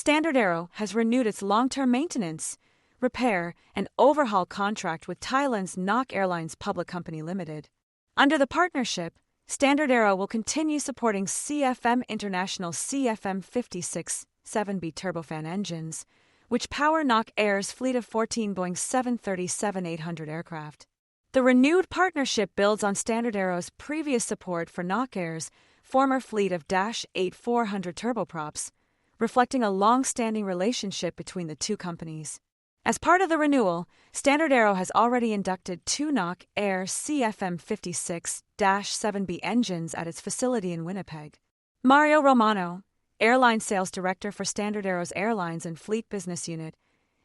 StandardAero has renewed its long-term maintenance, repair, and overhaul contract with Thailand's NOC Airlines Public Company Limited. Under the partnership, StandardAero will continue supporting CFM International CFM56-7B turbofan engines, which power NOC Air's fleet of 14 Boeing 737-800 aircraft. The renewed partnership builds on StandardAero's previous support for NOC Air's former fleet of Dash 8-400 turboprops, reflecting a long-standing relationship between the two companies. As part of the renewal, StandardAero has already inducted 2 NOC Air CFM56-7B engines at its facility in Winnipeg. Mario Romano, Airline Sales Director for StandardAero's Airlines and Fleet Business Unit,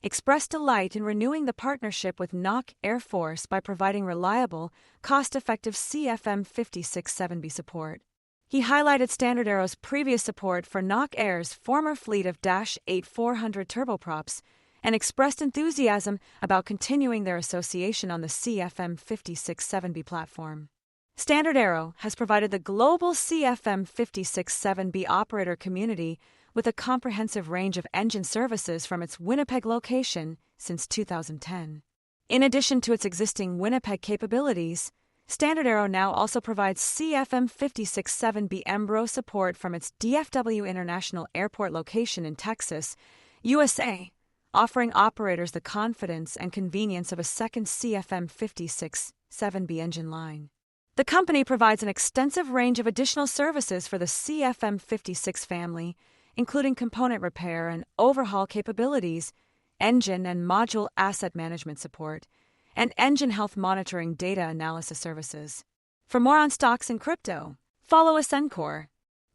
expressed delight in renewing the partnership with NOC Air Force by providing reliable, cost-effective CFM56-7B support. He highlighted StandardAero's previous support for NOC Air's former fleet of Dash 8-400 turboprops and expressed enthusiasm about continuing their association on the CFM56-7B platform. StandardAero has provided the global CFM56-7B operator community with a comprehensive range of engine services from its Winnipeg location since 2010. In addition to its existing Winnipeg capabilities, StandardAero now also provides CFM56-7B Embro support from its DFW International Airport location in Texas, USA, offering operators the confidence and convenience of a second CFM56-7B engine line. The company provides an extensive range of additional services for the CFM56 family, including component repair and overhaul capabilities, engine and module asset management support, and engine health monitoring data analysis services. For more on stocks and crypto, follow Ascencore.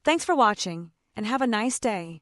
Thanks for watching, and have a nice day.